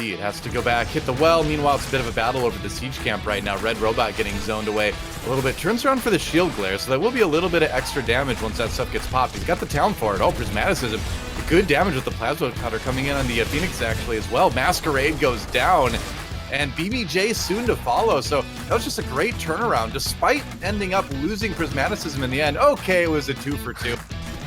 indeed. Has to go back, hit the well. Meanwhile, it's a bit of a battle over the siege camp right now. Red Robot getting zoned away a little bit. Turns around for the shield glare, so that will be a little bit of extra damage once that stuff gets popped. He's got the talent for it. Oh, Prismaticism. Good damage with the Plasma Cutter coming in on the Phoenix actually as well. Masquerade goes down. And BBJ soon to follow. So that was just a great turnaround, despite ending up losing Prismaticism in the end. Okay, it was a 2 for 2.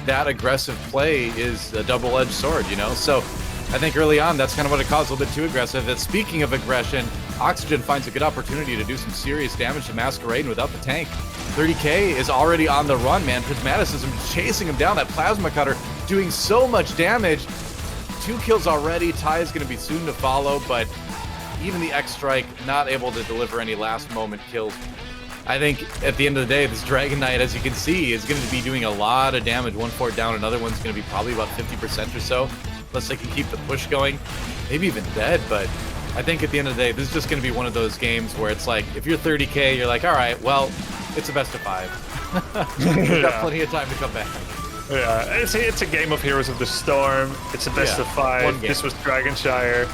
That aggressive play is a double-edged sword, you know? So I think early on, that's kind of what it caused, a little bit too aggressive. And speaking of aggression, Oxygen finds a good opportunity to do some serious damage to Masquerade, and without the tank, 30K is already on the run, man. Prismaticism chasing him down, that Plasma Cutter doing so much damage. 2 kills already. Ty is going to be soon to follow, but even the X-Strike not able to deliver any last-moment kills. I think at the end of the day, this Dragon Knight, as you can see, is going to be doing a lot of damage. 1 fort down, another one's going to be probably about 50% or so, unless they can keep the push going. Maybe even dead, but I think at the end of the day, this is just going to be one of those games where it's like, if you're 30K, you're like, all right, well, it's a best of 5. You've got plenty of time to come back. Yeah, it's a game of Heroes of the Storm. It's a best of 5. This was Dragonshire.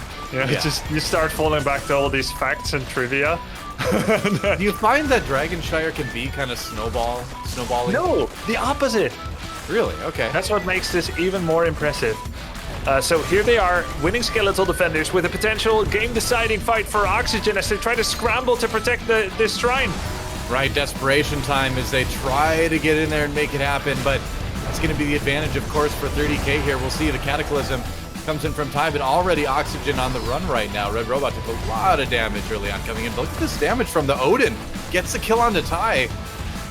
Just you start falling back to all these facts and trivia. Do you find that Dragonshire can be kind of snowballing? No, the opposite. Really? Okay. That's what makes this even more impressive. So here they are, winning Skeletal Defenders with a potential game-deciding fight for Oxygen as they try to scramble to protect this shrine. Right, desperation time as they try to get in there and make it happen, but that's going to be the advantage, of course, for 30K here. We'll see the Cataclysm comes in from Ty, but already Oxygen on the run right now. Red Robot took a lot of damage early on coming in. But look at this damage from the Odin. Gets the kill onto Ty,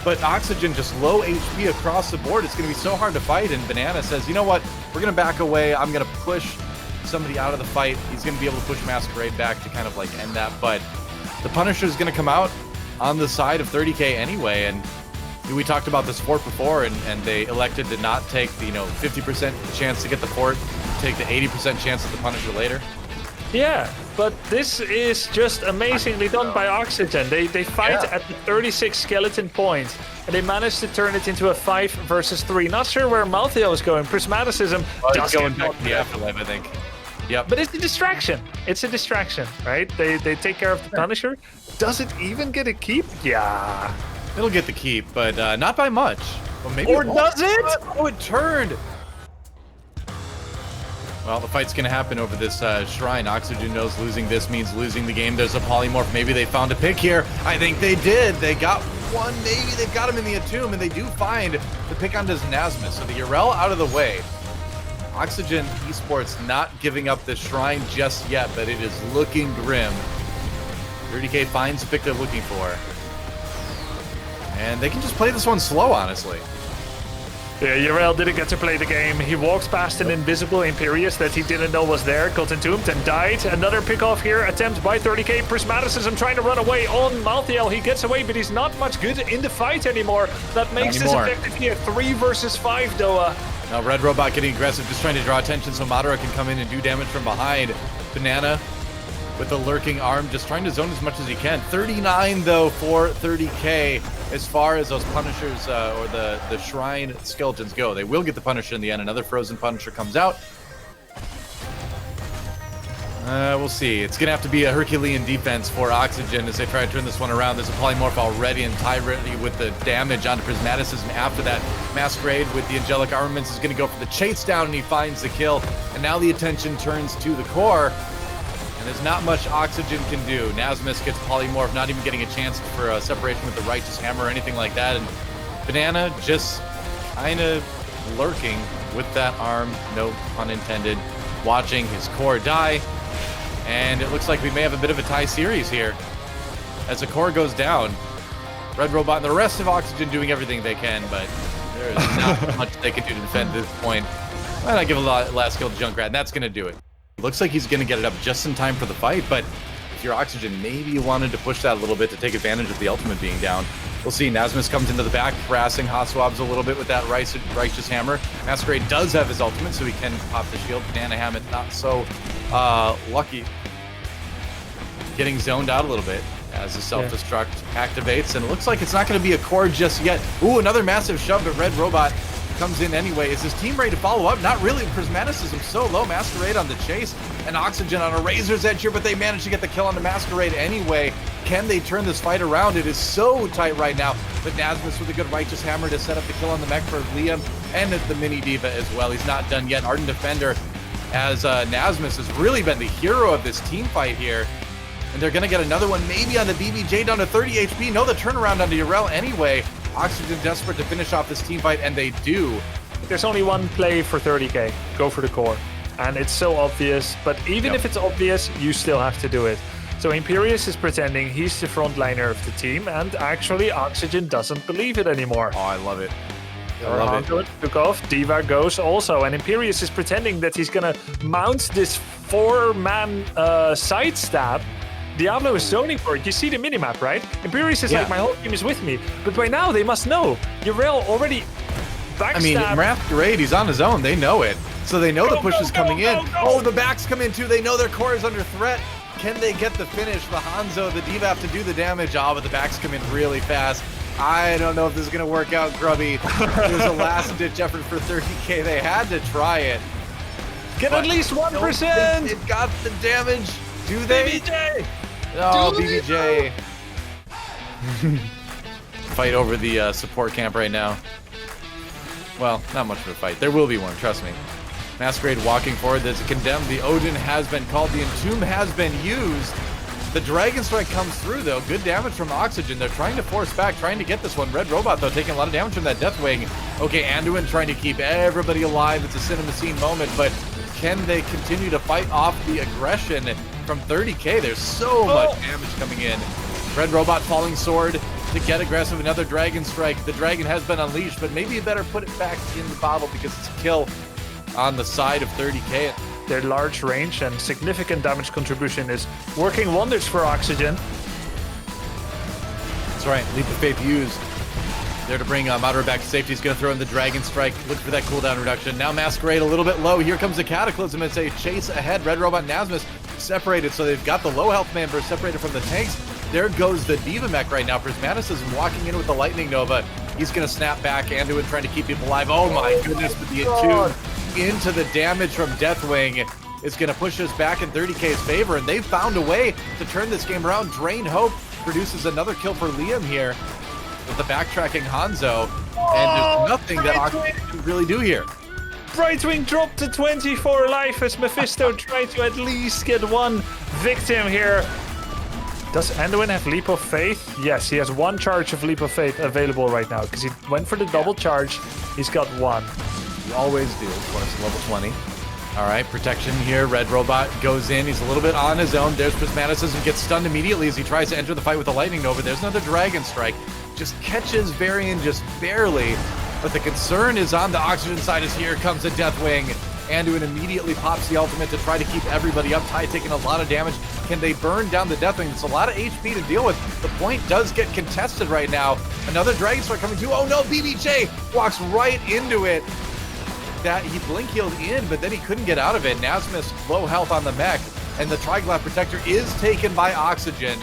but Oxygen just low HP across the board. It's going to be so hard to fight, and Banana says, you know what? We're going to back away. I'm going to push somebody out of the fight. He's going to be able to push Masquerade back to kind of like end that, but the Punisher is going to come out on the side of 30K anyway, and we talked about this fort before, and they elected to not take the 50% chance to get the fort, take the 80% chance of the Punisher later. Yeah, but this is just amazingly done by Oxygen. They fight at the 36 skeleton point, and they managed to turn it into a 5 versus 3. Not sure where Maltheo is going. Prismaticism does going back to the afterlife, I think. Yep. But it's a distraction. It's a distraction, right? They take care of the Punisher. Does it even get a keep? Yeah. It'll get the keep, but not by much. Well, maybe or does it? Oh, it turned. Well, the fight's going to happen over this shrine. Oxygen knows losing this means losing the game. There's a polymorph. Maybe they found a pick here. I think they did. They got one. Maybe they've got him in the Entomb, and they do find the pick on his Nasmus. So the Urel out of the way. Oxygen Esports not giving up the shrine just yet, but it is looking grim. 30K finds the pick they're looking for. And they can just play this one slow, honestly. Yeah, Urel didn't get to play the game. He walks past an invisible Imperious that he didn't know was there, got entombed and died. Another pick-off here, attempt by 30K. Prismaticism trying to run away on Malthael. He gets away, but he's not much good in the fight anymore. That makes this effectively a 3 versus 5, Doa. Now Red Robot getting aggressive, just trying to draw attention so Madara can come in and do damage from behind. Banana with the lurking arm, just trying to zone as much as he can. 39, though, for 30K as far as those Punishers or the Shrine Skeletons go. They will get the Punisher in the end. Another Frozen Punisher comes out. We'll see. It's going to have to be a Herculean defense for Oxygen as they try to turn this one around. There's a Polymorph already, and Ty ready with the damage onto Prismaticism after that. Masquerade with the Angelic Armaments is going to go for the chase down, and he finds the kill. And now the attention turns to the core. And there's not much Oxygen can do. Nasmus gets Polymorph, not even getting a chance for a separation with the Righteous Hammer or anything like that. And Banana just kind of lurking with that arm, no pun intended, watching his core die. And it looks like we may have a bit of a tie series here. As the core goes down, Red Robot and the rest of Oxygen doing everything they can, but there is not much they can do to defend at this point. Why not give a last kill to Junkrat, and that's going to do it. Looks like he's going to get it up just in time for the fight, but if you're Oxygen, maybe you wanted to push that a little bit to take advantage of the ultimate being down. We'll see. Nasmus comes into the back, harassing Haswabs a little bit with that Righteous Hammer. Masquerade does have his ultimate, so he can pop the shield. Banana Hammett not so lucky. Getting zoned out a little bit as the self-destruct activates, and it looks like it's not going to be a core just yet. Ooh, another massive shove, but Red Robot comes in anyway. Is his team ready to follow up? Not really. Prismaticism so low. Masquerade on the chase, and Oxygen on a razor's edge here, but they managed to get the kill on the Masquerade anyway. Can they turn this fight around? It is so tight right now, but Nasmus with a good Righteous Hammer to set up the kill on the mech for Liam, and the Mini Diva as well. He's not done yet. Ardent Defender, as Nasmus has really been the hero of this team fight here. And they're going to get another one, maybe on the BBJ down to 30 HP. No, the turnaround onto Yrel anyway. Oxygen desperate to finish off this team fight, and they do. There's only one play for 30k. Go for the core. And it's so obvious, but even if it's obvious, you still have to do it. So Imperius is pretending he's the frontliner of the team, and actually Oxygen doesn't believe it anymore. Oh, I love it. I love it. Took off. Diva goes also, and Imperius is pretending that he's gonna mount this 4-man side stab. Diablo is zoning for it. You see the minimap, right? Imperius is like, my whole team is with me. But by now, they must know. Yrel already backstab. I mean, Masquerade, he's on his own. They know it. So they know the push is coming in. Oh, the backs come in too. They know their core is under threat. Can they get the finish? The Hanzo, the Diva have to do the damage. Oh, but the backs come in really fast. I don't know if this is going to work out, Grubby. It was a last-ditch effort for 30k. They had to try it. Get at least 1%. It got the damage. Do they? BBJ. Oh, BBJ. Fight over the support camp right now. Well, not much of a fight. There will be one, trust me. Masquerade walking forward. There's a condemned. The Odin has been called. The Entomb has been used. The Dragon Strike comes through, though. Good damage from Oxygen. They're trying to force back, trying to get this one. Red Robot, though, taking a lot of damage from that Deathwing. Okay, Anduin trying to keep everybody alive. It's a cinema scene moment, but can they continue to fight off the aggression from 30k? There's so much damage coming in. Red Robot falling sword to get aggressive. Another Dragon Strike. The Dragon has been unleashed, but maybe you better put it back in the bottle because it's a kill on the side of 30k. Their large range and significant damage contribution is working wonders for Oxygen. That's right. Leap of Faith used. There to bring Madara back to safety. He's going to throw in the Dragon Strike. Look for that cooldown reduction. Now Masquerade a little bit low. Here comes the Cataclysm. It's a chase ahead. Red Robot and Nasmus separated, so they've got the low health member separated from the tanks. There goes the Diva mech right now. Prismaticism walking in with the Lightning Nova. He's going to snap back. Anduin trying to keep people alive. Oh my goodness, but the Attune into the damage from Deathwing is going to push us back in 30k's favor, and they've found a way to turn this game around. Drain Hope produces another kill for Liam here with the backtracking Hanzo, and there's nothing that Oxygen can really do here. Brightwing dropped to 24 life as Mephisto tried to at least get one victim here. Does Anduin have Leap of Faith? Yes, he has one charge of Leap of Faith available right now because he went for the double charge. He's got one. You always do, of course, level 20. All right, protection here. Red Robot goes in. He's a little bit on his own. There's Prismaticism, gets stunned immediately as he tries to enter the fight with the Lightning Nova. There's another Dragon Strike. Just catches Varian just barely. But the concern is on the Oxygen side as here comes a Deathwing. Anduin immediately pops the ultimate to try to keep everybody up. Ty taking a lot of damage. Can they burn down the Deathwing? It's a lot of HP to deal with. The point does get contested right now. Another Dragon Strike coming through. Oh no, BBJ walks right into it. That he blink healed in, but then he couldn't get out of it. Nasmus low health on the mech, and the Triglav Protector is taken by Oxygen.